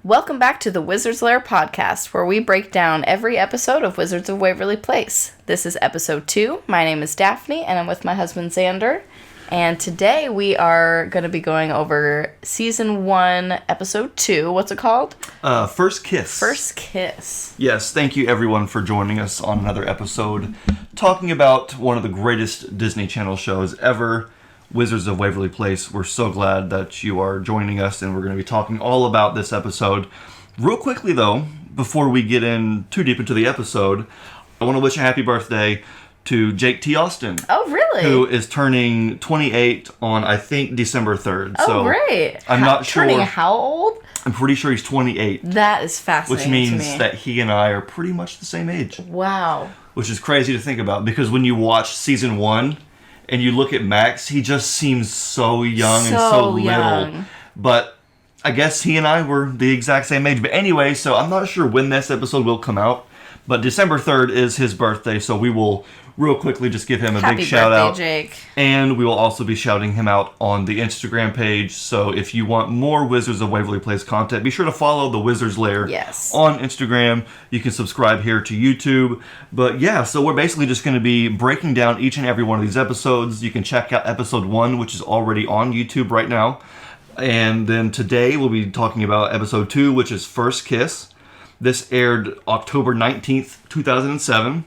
Welcome back to the Wizard's Lair podcast, where we break down every episode of Wizards of Waverly Place. This is episode 2. My name is Daphne, and I'm with my husband Xander. And today we are going to be going over season 1, episode 2. What's it called? First Kiss. First Kiss. Yes, thank you everyone for joining us on another episode, talking about one of the greatest Disney Channel shows ever, Wizards of Waverly Place. We're so glad that you are joining us, and we're going to be talking all about this episode. Real quickly, though, before we get in too deep into the episode, I want to wish a happy birthday to Jake T. Austin. Oh, really? Who is turning 28 on, I think, December 3rd. Oh, so great. I'm not sure. Turning how old? I'm pretty sure he's 28. That is fascinating. Which to means me. that he and I are pretty much the same age. Wow. Which is crazy to think about, because when you watch season 1 and you look at Max, he just seems so young and so little. But I guess he and I were the exact same age. But anyway, so I'm not sure when this episode will come out, but December 3rd is his birthday, so we will real quickly just give him a big shout out. Happy birthday, Jake. And we will also be shouting him out on the Instagram page. So if you want more Wizards of Waverly Place content, be sure to follow the Wizards Lair on Instagram. You can subscribe here to YouTube. But yeah, so we're basically just going to be breaking down each and every one of these episodes. You can check out episode 1, which is already on YouTube right now. And then today we'll be talking about episode 2, which is First Kiss. This aired October 19th, 2007.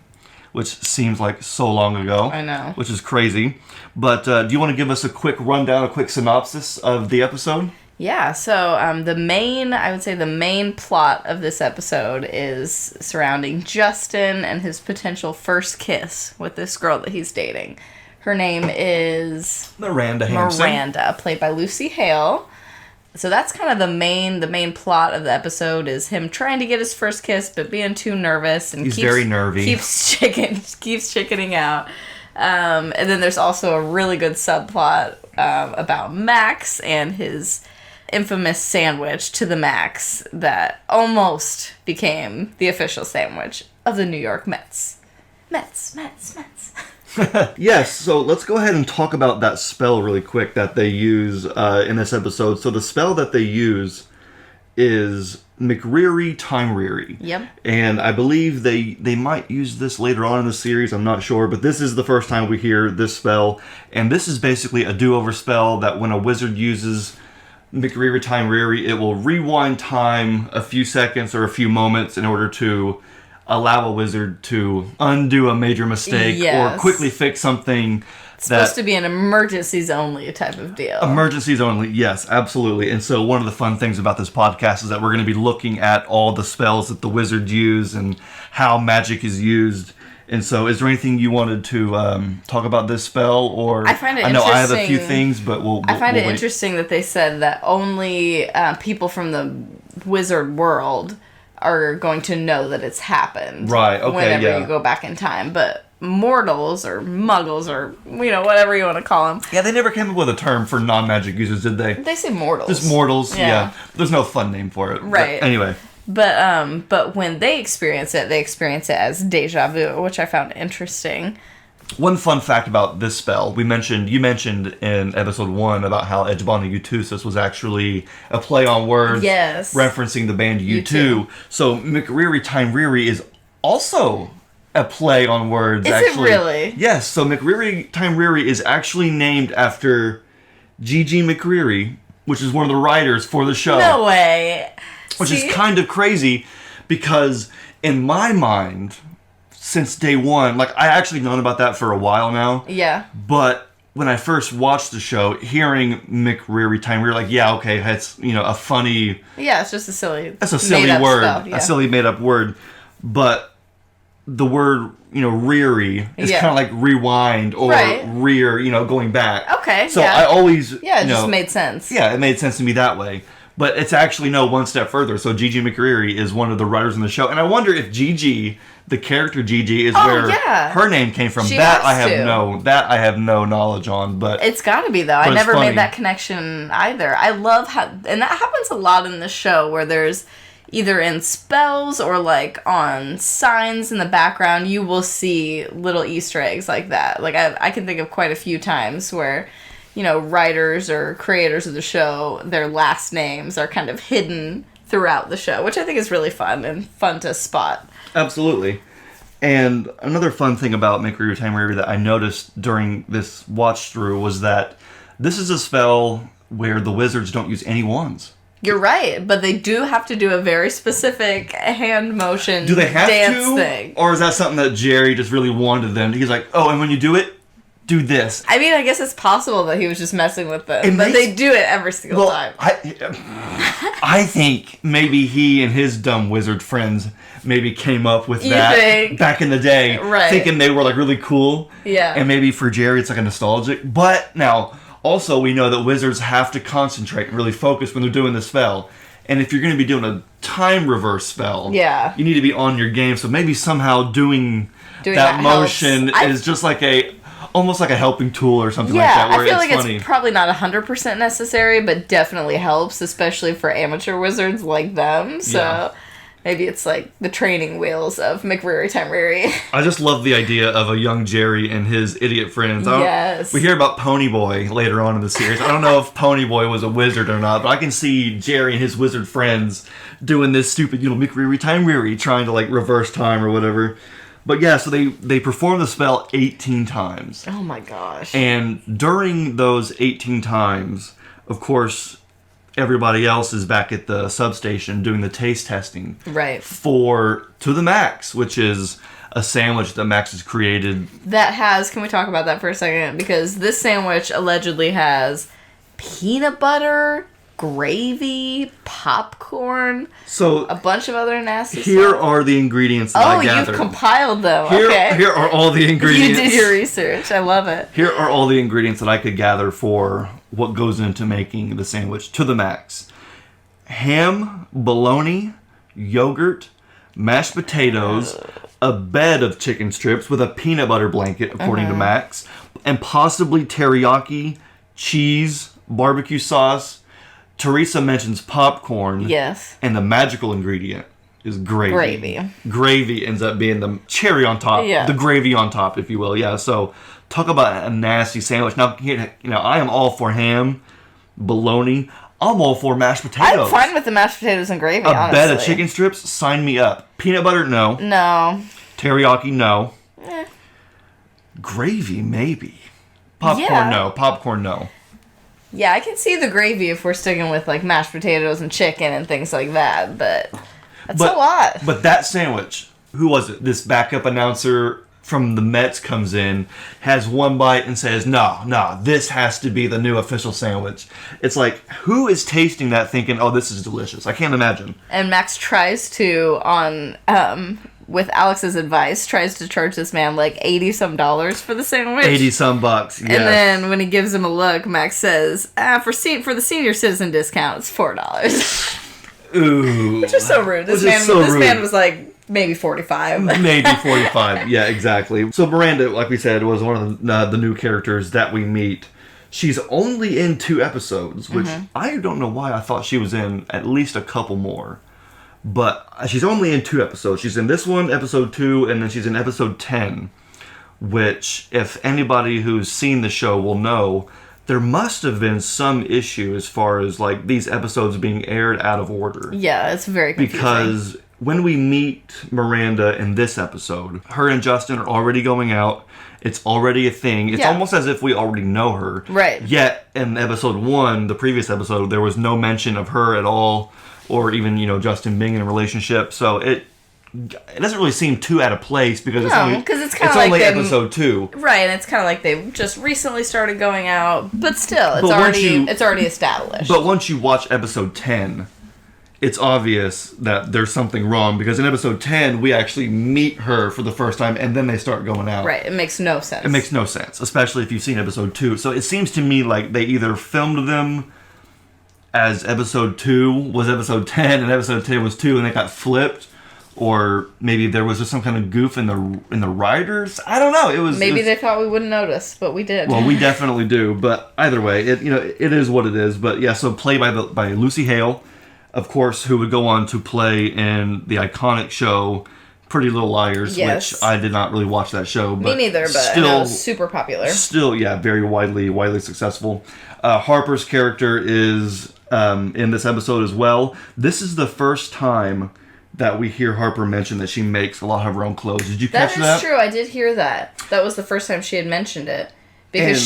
Which seems like so long ago. I know. Which is crazy. But do you want to give us a quick rundown, a quick synopsis of the episode? Yeah, so the main plot of this episode is surrounding Justin and his potential first kiss with this girl that he's dating. Her name is Miranda Hampson. Miranda, played by Lucy Hale. So that's kind of the main plot of the episode is him trying to get his first kiss, but being too nervous and he's very nervy. Keeps chickening out. And then there's also a really good subplot about Max and his infamous sandwich to the Max that almost became the official sandwich of the New York Mets. Mets. Yes, so let's go ahead and talk about that spell really quick that they use in this episode. So the spell that they use is McReary-Time Reary. Yep. And I believe they might use this later on in the series, I'm not sure, but this is the first time we hear this spell. And this is basically a do-over spell that when a wizard uses McReary-Time Reary, it will rewind time a few seconds or a few moments in order to allow a wizard to undo a major mistake or quickly fix something. It's supposed to be an emergencies only type of deal. Emergencies only, yes, absolutely. And so one of the fun things about this podcast is that we're going to be looking at all the spells that the wizards use and how magic is used. And so is there anything you wanted to talk about this spell? Or I find it I know I have a few things, but I find it interesting that they said that only people from the wizard world are going to know that it's happened. Right, okay, whenever you go back in time. But mortals or muggles or, whatever you want to call them. Yeah, they never came up with a term for non-magic users, did they? They say mortals. Just mortals, yeah. There's no fun name for it. Right. But anyway. But when they experience it as deja vu, which I found interesting. One fun fact about this spell, you mentioned in episode 1 about how Ejbani Utusis was actually a play on words, referencing the band U2. So McReary-Time Reary is also a play on words. Is it really? Yes. So McReary-Time Reary is actually named after Gigi McReary, which is one of the writers for the show. No way. Which is kind of crazy because in my mind, since day one, I actually known about that for a while now. Yeah. But when I first watched the show, hearing McReary-Time Reary, it's a funny. Yeah, it's just a silly. That's a silly word, spell, a silly made up word. But the word reary is kind of like rewind or rear, going back. Okay. So I always it just made sense. Yeah, it made sense to me that way. But it's actually one step further. So Gigi McReary is one of the writers in the show, and I wonder if Gigi, the character Gigi, is where her name came from. I have no knowledge on, but it's got to be though. I never made that connection either. I love how, and that happens a lot in the show where there's either in spells or on signs in the background, you will see little Easter eggs like that. I can think of quite a few times where writers or creators of the show, their last names are kind of hidden throughout the show, which I think is really fun and fun to spot. Absolutely. And another fun thing about McReary-Time Reary that I noticed during this watch through was that this is a spell where the wizards don't use any wands. You're right, but they do have to do a very specific hand motion do they have dance to? Thing. Or is that something that Jerry just really wanted them? He's like, oh, and when you do it, do this. I mean, I guess it's possible that he was just messing with them, but they do it every single time. I think maybe he and his dumb wizard friends maybe came up with that back in the day, thinking they were like really cool. Yeah. And maybe for Jerry it's like a nostalgic. But now, also we know that wizards have to concentrate and really focus when they're doing the spell. And if you're going to be doing a time reverse spell, you need to be on your game. So maybe somehow doing that motion is just like almost like a helping tool or something like that. Where I feel like it's probably not 100% necessary, but definitely helps, especially for amateur wizards like them. So maybe it's like the training wheels of McReary-Time Reary. I just love the idea of a young Jerry and his idiot friends. Yes. We hear about Ponyboy later on in the series. I don't know if Ponyboy was a wizard or not, but I can see Jerry and his wizard friends doing this stupid, McReary-Time Reary, trying to like reverse time or whatever. But yeah, so they perform the spell 18 times. Oh my gosh. And during those 18 times, of course, everybody else is back at the substation doing the taste testing. Right. To the Max, which is a sandwich that Max has created. Can we talk about that for a second? Because this sandwich allegedly has peanut butter, gravy, popcorn, so a bunch of other nasty stuff. Here stuff. Are the ingredients that I gathered. You've compiled them. Here are all the ingredients. You did your research. I love it. Here are all the ingredients that I could gather for what goes into making the sandwich to the max. Ham, bologna, yogurt, mashed potatoes, a bed of chicken strips with a peanut butter blanket, according to Max, and possibly teriyaki, cheese, barbecue sauce. Teresa mentions popcorn. Yes. And the magical ingredient is gravy. Gravy ends up being the cherry on top. Yeah. The gravy on top, if you will. Yeah, so talk about a nasty sandwich. Now, I am all for ham, bologna. I'm all for mashed potatoes. I'm fine with the mashed potatoes and gravy, honestly. A bed of chicken strips? Sign me up. Peanut butter? No. No. Teriyaki? No. Gravy? Maybe. Popcorn? No. Popcorn? No. Yeah, I can see the gravy if we're sticking with like mashed potatoes and chicken and things like that, but that's a lot. But that sandwich, who was it? This backup announcer from the Mets comes in, has one bite and says, no, this has to be the new official sandwich. It's like, who is tasting that thinking, oh, this is delicious? I can't imagine. And Max tries to, with Alex's advice, tries to charge this man like $80 for the sandwich. $80 bucks, yes. And then when he gives him a look, Max says, for the senior citizen discount, it's $4. Ooh. Which is so rude. This man was like, maybe 45. Maybe 45. Yeah, exactly. So Miranda, like we said, was one of the new characters that we meet. She's only in 2 episodes, which I don't know why I thought she was in at least a couple more. But she's only in 2 episodes. She's in this one, episode 2, and then she's in episode 10, which, if anybody who's seen the show will know, there must have been some issue as far as like these episodes being aired out of order. Yeah, it's very confusing. Because when we meet Miranda in this episode, her and Justin are already going out. It's already a thing. It's almost as if we already know her. Right. Yet, in episode 1, the previous episode, there was no mention of her at all, or even, Justin being in a relationship. So it doesn't really seem too out of place because it's only episode 2. Right, and it's kind of like they've just recently started going out, but still, it's already established. But once you watch episode 10, it's obvious that there's something wrong because in episode 10, we actually meet her for the first time and then they start going out. Right, it makes no sense. It makes no sense, especially if you've seen episode 2. So it seems to me like they either filmed them as episode 2 was episode 10 and episode 10 was 2 and they got flipped, or maybe there was just some kind of goof in the writers. I don't know. They thought we wouldn't notice, but we did. Well, we definitely do. But either way, it is what it is. But yeah, so played by Lucy Hale, of course, who would go on to play in the iconic show Pretty Little Liars, which I did not really watch that show. But me neither, but still, I know it's super popular. Still, yeah, very widely successful. Harper's character is in this episode as well. This is the first time that we hear Harper mention that she makes a lot of her own clothes. Did you catch that? That is true. I did hear that. That was the first time she had mentioned it. Because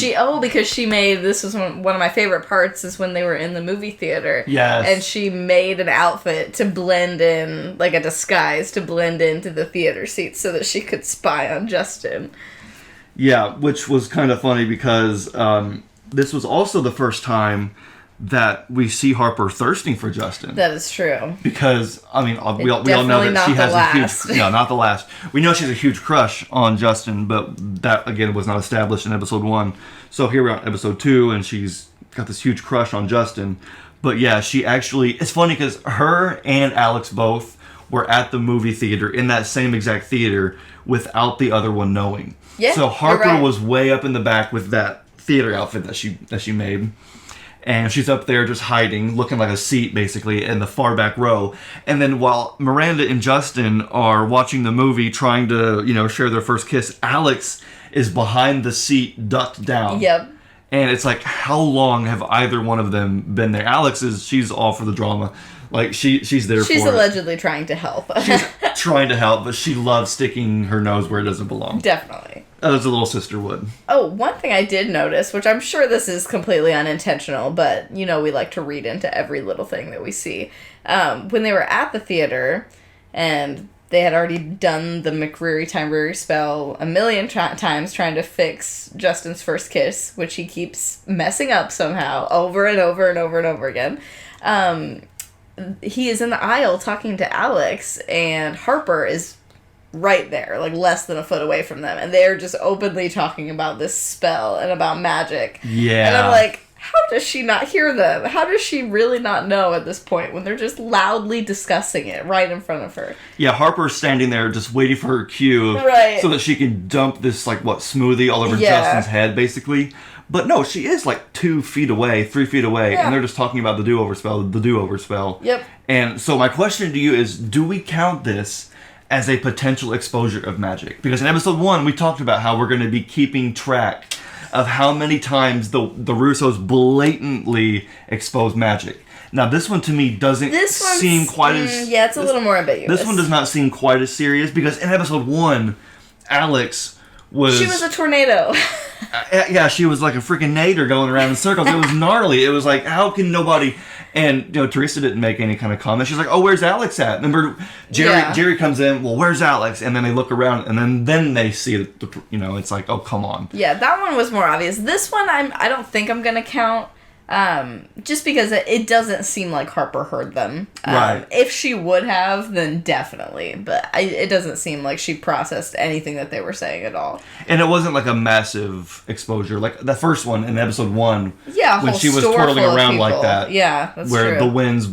she made, this was one of my favorite parts, is when they were in the movie theater. Yes. And she made an outfit to blend in, like a disguise, to blend into the theater seats so that she could spy on Justin. Yeah, which was kind of funny because this was also the first time that we see Harper thirsting for Justin. That is true. Because, I mean, we all know that she has a huge... No, not the last. We know she has a huge crush on Justin, but that, again, was not established in episode 1. So here we're on episode 2, and she's got this huge crush on Justin. But yeah, she actually... It's funny because her and Alex both were at the movie theater, in that same exact theater, without the other one knowing. Yeah, so Harper was way up in the back with that theater outfit that she made. And she's up there just hiding, looking like a seat, basically, in the far back row. And then while Miranda and Justin are watching the movie, trying to, share their first kiss, Alex is behind the seat, ducked down. Yep. And it's like, how long have either one of them been there? She's all for the drama. Like, she's there for it. She's allegedly trying to help. She's trying to help, but she loves sticking her nose where it doesn't belong. Definitely. As a little sister would. Oh, one thing I did notice, which I'm sure this is completely unintentional, but, we like to read into every little thing that we see. When they were at the theater, and they had already done the McReary-Time Reary spell a million times trying to fix Justin's first kiss, which he keeps messing up somehow, over and over and over and over again. He is in the aisle talking to Alex, and Harper is right there, like less than a foot away from them, and they're just openly talking about this spell and about magic. Yeah. And I'm like, how does she not hear them? How does she really not know at this point when they're just loudly discussing it right in front of her? Yeah, Harper's standing there just waiting for her cue, right, so that she can dump this, smoothie all over Justin's head, basically. But no, she is 2 feet away, 3 feet away, and they're just talking about the do-over spell. Yep. And so my question to you is, do we count this as a potential exposure of magic? Because in episode 1, we talked about how we're going to be keeping track of how many times the Russos blatantly expose magic. Now, this one to me doesn't seem quite as... Yeah, it's a little more ambiguous. This one does not seem quite as serious, because in episode 1, Alex was... She was a tornado. Yeah, she was like a freaking nader going around in circles. It was gnarly. It was like, how can nobody... And, Teresa didn't make any kind of comment. She's like, oh, where's Alex at? Remember, Jerry comes in, well, where's Alex? And then they look around, and then they see, it's like, oh, come on. Yeah, that one was more obvious. This one, I don't think I'm going to count. Just because it doesn't seem like Harper heard them. Right. If she would have, then definitely. But it doesn't seem like she processed anything that they were saying at all. And it wasn't like a massive exposure. Like the first one in episode 1. Yeah, when she was twirling around like that. Yeah, that's where true. the wind's,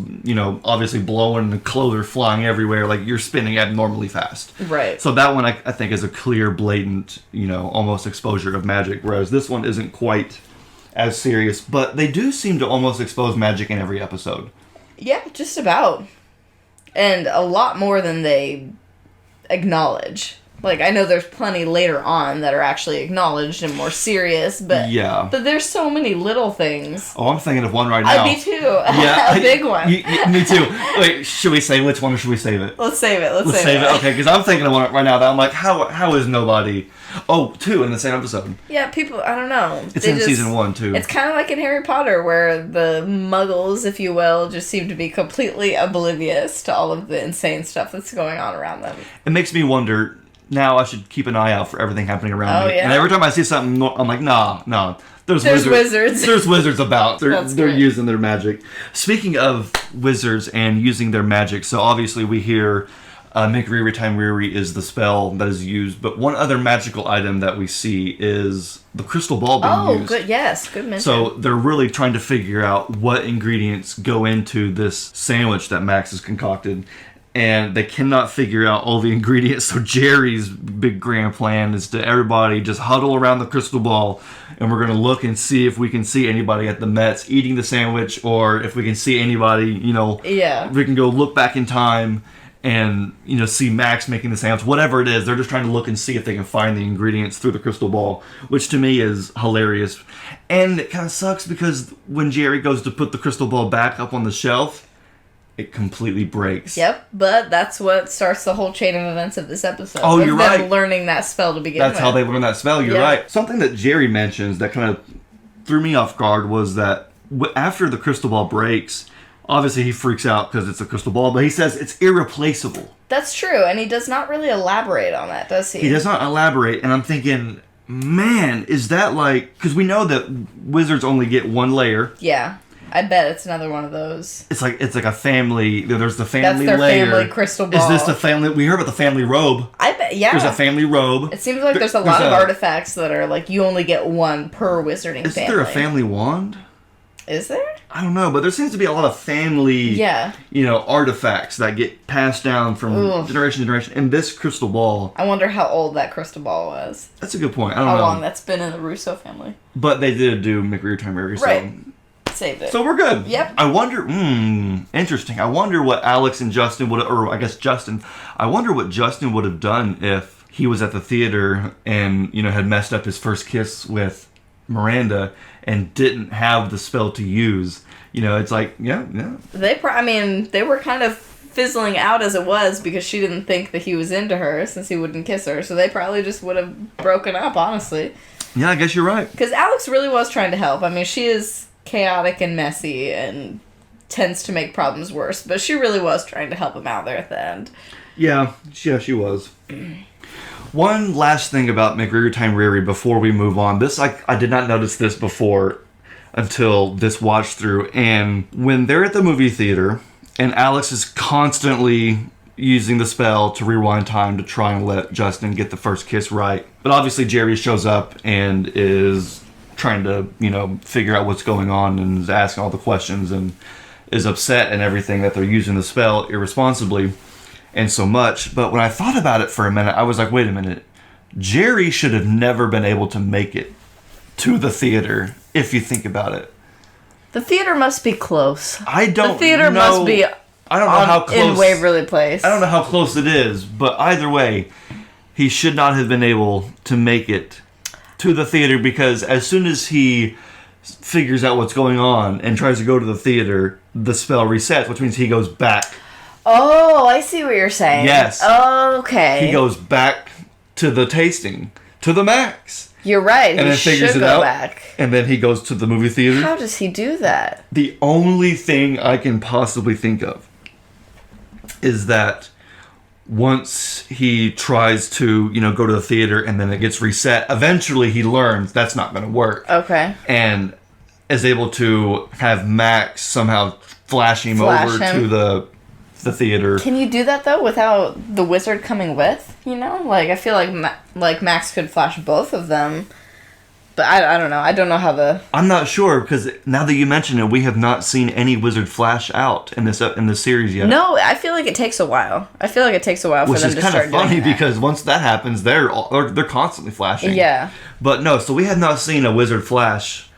obviously blowing and the clothes are flying everywhere. Like you're spinning abnormally fast. Right. So that one I think is a clear, blatant, almost exposure of magic. Whereas this one isn't quite as serious, but they do seem to almost expose magic in every episode. Yeah, just about. And a lot more than they acknowledge. Like, I know there's plenty later on that are actually acknowledged and more serious, but yeah. But there's so many little things. Oh, I'm thinking of one right now. Me too. Yeah, a big one. Me too. Wait, should we say which one or should we save it? Let's save it. Let's save it. Okay, because I'm thinking of one right now that I'm like, how is nobody... Oh, 2 in the same episode. Yeah, people, I don't know. It's in season 1, too. It's kind of like in Harry Potter, where the muggles, if you will, just seem to be completely oblivious to all of the insane stuff that's going on around them. It makes me wonder, now I should keep an eye out for everything happening around me. Yeah. And every time I see something, I'm like, nah. There's wizards. There's wizards about. They're using their magic. Speaking of wizards and using their magic, so obviously we hear... McReary-Time Reary is the spell that is used, but one other magical item that we see is the crystal ball being used. Oh, good, yes, good mention. So they're really trying to figure out what ingredients go into this sandwich that Max has concocted, and they cannot figure out all the ingredients. So Jerry's big grand plan is to everybody just huddle around the crystal ball, and we're going to look and see if we can see anybody at the Mets eating the sandwich, or if we can see anybody, we can go look back in time and, see Max making the sandwich, whatever it is. They're just trying to look and see if they can find the ingredients through the crystal ball, which to me is hilarious. And it kind of sucks because when Jerry goes to put the crystal ball back up on the shelf, it completely breaks. Yep, but that's what starts the whole chain of events of this episode. Oh, you're right. Them learning that spell to begin with. That's how they learn that spell. You're right. Something that Jerry mentions that kind of threw me off guard was that after the crystal ball breaks, obviously he freaks out because it's a crystal ball, but he says it's irreplaceable. That's true, and he does not really elaborate on that, does he? He does not elaborate, and I'm thinking, man, is that like... Because we know that wizards only get one layer. Yeah. I bet it's another one of those. It's like a family... There's the family layer. That's their family crystal ball. Is this the family... We heard about the family robe. I bet, yeah. There's a family robe. It seems like there's a lot of artifacts that are like, you only get one per wizarding family. Is there a family wand? Is there? I don't know, but there seems to be a lot of family, artifacts that get passed down from generation to generation. And this crystal ball... I wonder how old that crystal ball was. That's a good point. I don't know. How long that's been in the Russo family. But they did do McReary-Time Reary, so... Right. Saved it. So we're good. Yep. I wonder... interesting. I wonder what Alex and Justin would... Or I guess Justin... I wonder what Justin would have done if he was at the theater and, had messed up his first kiss with Miranda and didn't have the spell to use. It's like, yeah. They were kind of fizzling out as it was because she didn't think that he was into her since he wouldn't kiss her. So they probably just would have broken up, honestly. Yeah, I guess you're right. Because Alex really was trying to help. She is chaotic and messy and tends to make problems worse. But she really was trying to help him out there at the end. Yeah, she was. One last thing about McReary-Time Reary before we move on. This, I did not notice this before until this watch through. And when they're at the movie theater and Alex is constantly using the spell to rewind time to try and let Justin get the first kiss right. But obviously Jerry shows up and is trying to, figure out what's going on and is asking all the questions and is upset and everything that they're using the spell irresponsibly. And so much. But when I thought about it for a minute, I was like, wait a minute. Jerry should have never been able to make it to the theater, if you think about it. The theater must be close. I don't know. The theater must be I don't know how close, in Waverly Place. I don't know how close it is, but either way, he should not have been able to make it to the theater because as soon as he figures out what's going on and tries to go to the theater, the spell resets, which means he goes back. Oh, I see what you're saying. Yes. Okay. He goes back to the tasting, to the max. You're right. And then figures it out. Back. And then he goes to the movie theater. How does he do that? The only thing I can possibly think of is that once he tries to, go to the theater and then it gets reset, eventually he learns that's not going to work. Okay. And is able to have Max somehow flash him over to the theater. Can you do that though without the wizard coming with? I feel like Max could flash both of them, but I don't know. I don't know how the. I'm not sure because now that you mention it, we have not seen any wizard flash out in this series yet. No, I feel like it takes a while. For them to start doing that. Which is kind of funny because once that happens, they're constantly flashing. Yeah. But no, so we have not seen a wizard flash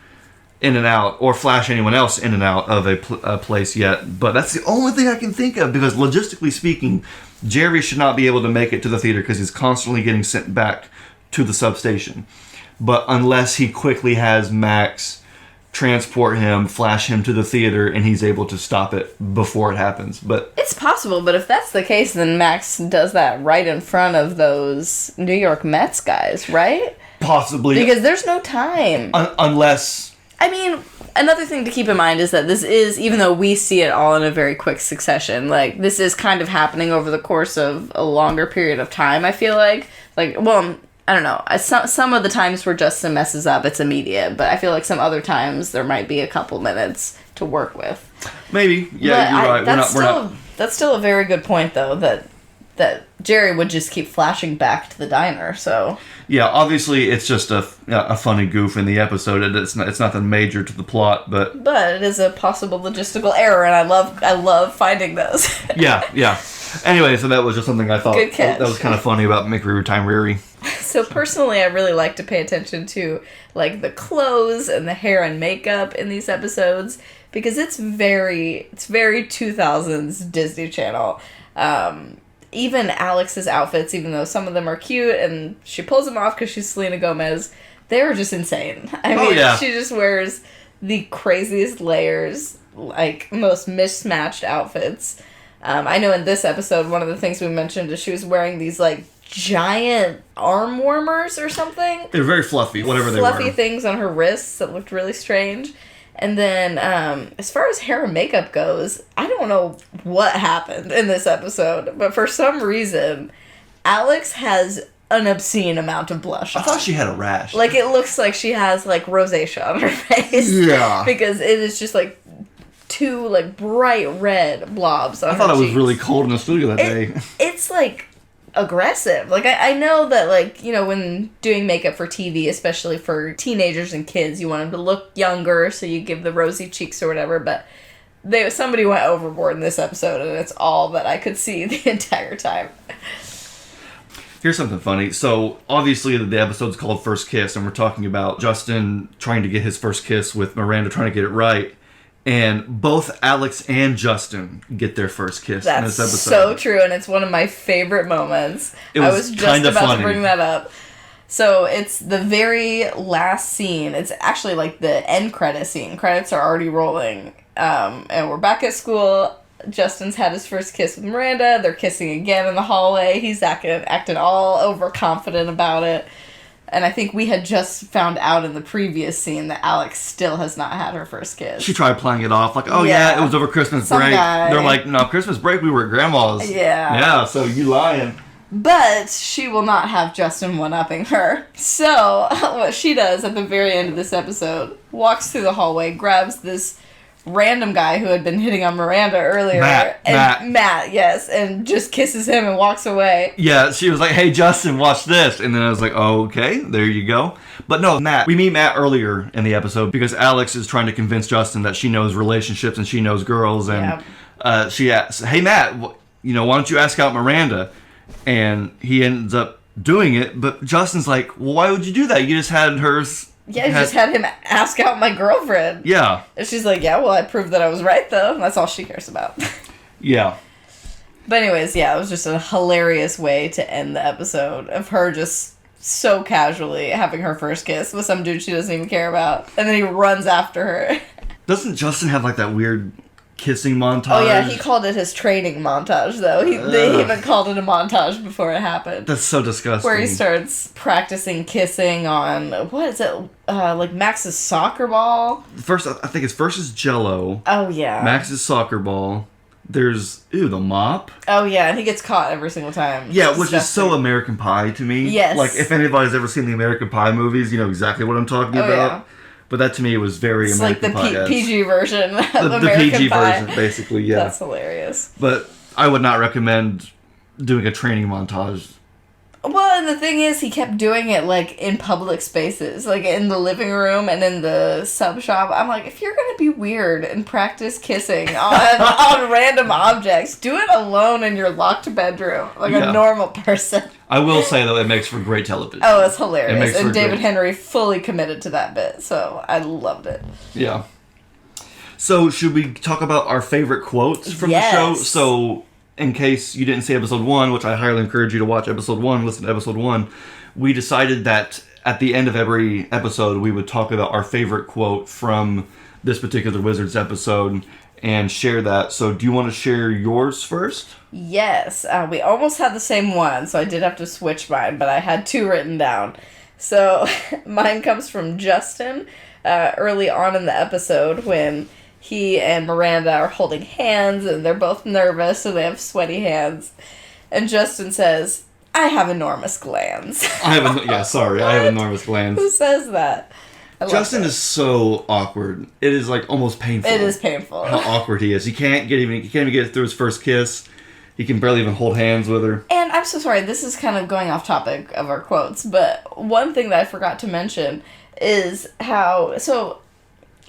in and out, or flash anyone else in and out of a place yet. But that's the only thing I can think of, because logistically speaking, Jerry should not be able to make it to the theater because he's constantly getting sent back to the substation. But unless he quickly has Max transport him, flash him to the theater, and he's able to stop it before it happens. But it's possible, but if that's the case, then Max does that right in front of those New York Mets guys, right? Possibly. Because there's no time. Unless... Another thing to keep in mind is that this is, even though we see it all in a very quick succession, this is kind of happening over the course of a longer period of time, I feel like. I don't know. Some of the times where Justin messes up, it's immediate, but I feel like some other times there might be a couple minutes to work with. Maybe. Yeah, you're right. That's still a very good point, though, that Jerry would just keep flashing back to the diner, so... Yeah, obviously it's just a funny goof in the episode. It's nothing major to the plot, but it is a possible logistical error, and I love finding those. yeah. Anyway, so that was just something I thought that was kind of funny about McReary-Time Reary. So personally, I really like to pay attention to the clothes and the hair and makeup in these episodes because it's very 2000s Disney Channel. Even Alex's outfits, even though some of them are cute and she pulls them off because she's Selena Gomez, They were just insane. I mean, she just wears the craziest layers, like, most mismatched outfits. I know in this episode, one of the things we mentioned is she was wearing these, like, giant arm warmers or something. They're very fluffy, whatever they were. Fluffy things on her wrists that looked really strange. And then, as far as hair and makeup goes, I don't know what happened in this episode, but for some reason, Alex has an obscene amount of blush on. I thought she had a rash. Like, it looks like she has, like, rosacea on her face. Yeah. Because it is just, like, two, like, bright red blobs on her cheeks. I thought it was really cold in the studio that day. It's, like, aggressive. Like, I know that, like, you know, when doing makeup for TV, especially for teenagers and kids, you want them to look younger, so you give the rosy cheeks or whatever, but somebody went overboard in this episode, and it's all that I could see the entire time. Here's something funny. So, obviously, the episode's called First Kiss, and we're talking about Justin trying to get his first kiss with Miranda trying to get it right. And both Alex and Justin get their first kiss in this episode. That's so true, and it's one of my favorite moments. I was just about to bring that up. So, it's the very last scene. It's actually like the end credit scene. Credits are already rolling. And we're back at school. Justin's had his first kiss with Miranda. They're kissing again in the hallway. He's acting all overconfident about it. And I think we had just found out in the previous scene that Alex still has not had her first kiss. She tried playing it off like, it was over Christmas break. They're like, no, Christmas break, we were at Grandma's. Yeah. Yeah, so you lying. But she will not have Justin one-upping her. So, what she does at the very end of this episode, walks through the hallway, grabs this random guy who had been hitting on Miranda earlier. Matt, yes, and just kisses him and walks away. Yeah, she was like, hey, Justin, watch this. And then I was like, oh, okay, there you go. But no, we meet Matt earlier in the episode because Alex is trying to convince Justin that she knows relationships and she knows girls. And she asks, hey, Matt, why don't you ask out Miranda? And he ends up doing it. But Justin's like, well, why would you do that? You just had hers... Yeah, just had him ask out my girlfriend. Yeah. And she's like, yeah, well, I proved that I was right, though. That's all she cares about. Yeah. But anyways, yeah, it was just a hilarious way to end the episode of her just so casually having her first kiss with some dude she doesn't even care about. And then he runs after her. Doesn't Justin have, like, that weird kissing montage? Oh, yeah, he called it his training montage, though. They even called it a montage before it happened. That's so disgusting. Where he starts practicing kissing on, what is it, like Max's soccer ball? First, I think it's versus Jell-O. Oh, yeah. Max's soccer ball. There's, the mop. Oh, yeah, and he gets caught every single time. Yeah, which is so American Pie to me. Yes. Like, if anybody's ever seen the American Pie movies, you know exactly what I'm talking about. Yeah. But that to me was very it's American Pie. It's like the PG version of American the PG Pie. version, basically, yeah. That's hilarious. But I would not recommend doing a training montage. Well, and the thing is, he kept doing it, like, in public spaces. Like, in the living room and in the sub shop. I'm like, if you're gonna be weird and practice kissing on random objects, do it alone in your locked bedroom. Like a normal person. I will say, though, it makes for great television. Oh, it's hilarious. And David Henry fully committed to that bit, so I loved it. Yeah. So, should we talk about our favorite quotes from the show? So, in case you didn't see episode 1, which I highly encourage you to watch episode 1, listen to episode 1, we decided that at the end of every episode, we would talk about our favorite quote from this particular Wizards episode and share that. So, do you want to share yours first? Yes. We almost had the same one, so I did have to switch mine, but I had 2 written down. So, mine comes from Justin early on in the episode when he and Miranda are holding hands, and they're both nervous, so they have sweaty hands. And Justin says, I have enormous glands. I have enormous glands. Who says that? Justin is so awkward. It is, like, almost painful. It is painful. How awkward he is. He can't even get through his first kiss. He can barely even hold hands with her. And I'm so sorry, this is kind of going off topic of our quotes, but one thing that I forgot to mention is how... So,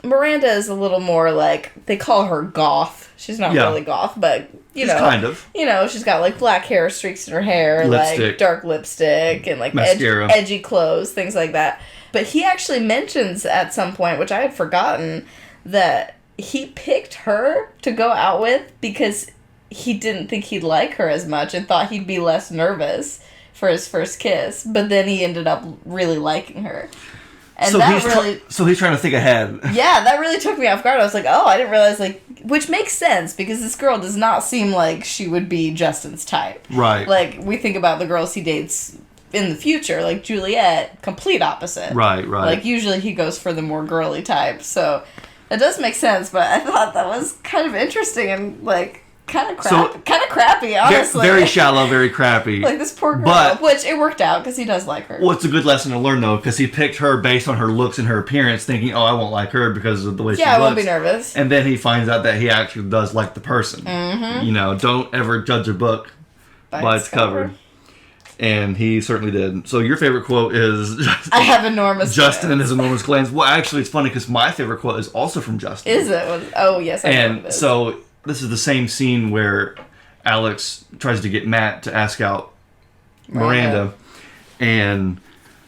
Miranda is a little more like, they call her goth. She's not really goth, but, you know. Kind of. You know, she's got, like, black hair streaks in her hair, lipstick. like, dark lipstick, and, like, edgy clothes, things like that. But he actually mentions at some point, which I had forgotten, that he picked her to go out with because he didn't think he'd like her as much and thought he'd be less nervous for his first kiss. But then he ended up really liking her. And so that he's trying to think ahead. Yeah, that really took me off guard. I was like, oh, I didn't realize, like, which makes sense because this girl does not seem like she would be Justin's type. Right. Like, we think about the girls he dates in the future, like Juliet, complete opposite. Right. Like, usually he goes for the more girly type. So, it does make sense, but I thought that was kind of interesting and, like, kind of crappy, honestly. Very shallow, very crappy. Like, this poor girl. Which, it worked out, because he does like her. Well, it's a good lesson to learn, though, because he picked her based on her looks and her appearance, thinking, oh, I won't like her because of the way she looks. Yeah, I won't be nervous. And then he finds out that he actually does like the person. Mm-hmm. You know, don't ever judge a book by its cover. And he certainly did. So your favorite quote is... I have enormous Justin and his enormous glands. Well, actually, it's funny, because my favorite quote is also from Justin. Is it? Oh, yes, I know it is. So this is the same scene where Alex tries to get Matt to ask out Miranda. And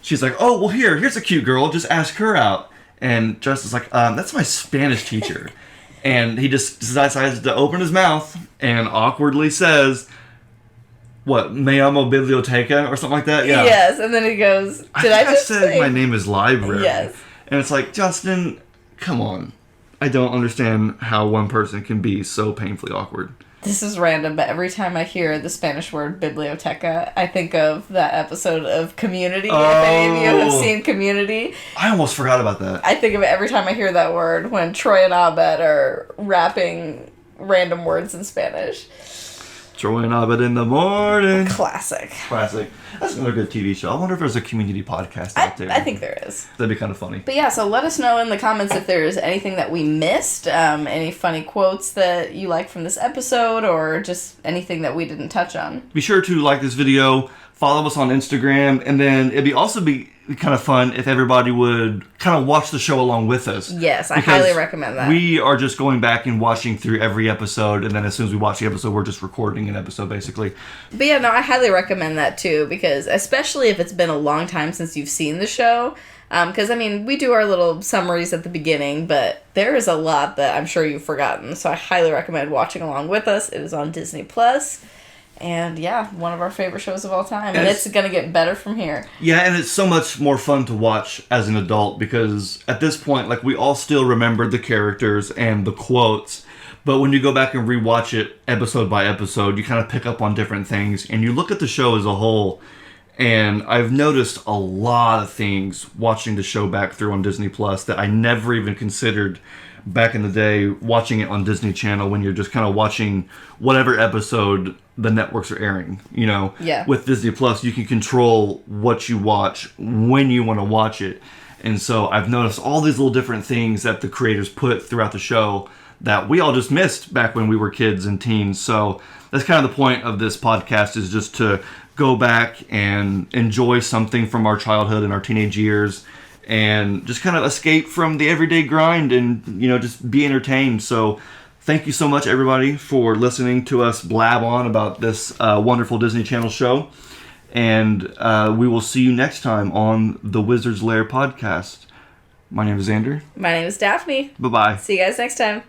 she's like, oh, well, here's a cute girl. Just ask her out. And Justin's like, that's my Spanish teacher. And he just decides to open his mouth and awkwardly says, what, me llamo biblioteca or something like that? Yeah. Yes, and then he goes, I said my name is library. Yes. And it's like, Justin, come on. I don't understand how one person can be so painfully awkward. This is random, but every time I hear the Spanish word biblioteca, I think of that episode of Community. Oh. If any of you have seen Community. I almost forgot about that. I think of it every time I hear that word when Troy and Abed are rapping random words in Spanish. Troy and Abed in the morning. Classic. That's another good TV show. I wonder if there's a community podcast out there. I think there is. That'd be kind of funny. But yeah, so let us know in the comments if there's anything that we missed, any funny quotes that you like from this episode, or just anything that we didn't touch on. Be sure to like this video, follow us on Instagram, and then it'd also be kind of fun if everybody would kind of watch the show along with us. Yes, I highly recommend that. We are just going back and watching through every episode, and then as soon as we watch the episode, we're just recording an episode, basically. But yeah, no, I highly recommend that too, because especially if it's been a long time since you've seen the show, because, I mean, we do our little summaries at the beginning, but there is a lot that I'm sure you've forgotten, so I highly recommend watching along with us. It is on Disney+. And yeah, one of our favorite shows of all time. And it's going to get better from here. Yeah, and it's so much more fun to watch as an adult because at this point, like, we all still remember the characters and the quotes. But when you go back and rewatch it episode by episode, you kind of pick up on different things. And you look at the show as a whole. And I've noticed a lot of things watching the show back through on Disney Plus that I never even considered back in the day watching it on Disney Channel when you're just kind of watching whatever episode the networks are airing, you know. Yeah. With Disney Plus, you can control what you watch when you want to watch it. And so I've noticed all these little different things that the creators put throughout the show that we all just missed back when we were kids and teens. So that's kind of the point of this podcast, is just to go back and enjoy something from our childhood and our teenage years and just kind of escape from the everyday grind and, you know, just be entertained. So thank you so much, everybody, for listening to us blab on about this wonderful Disney Channel show. And we will see you next time on the Wizard's Lair podcast. My name is Xander. My name is Daphne. Bye-bye. See you guys next time.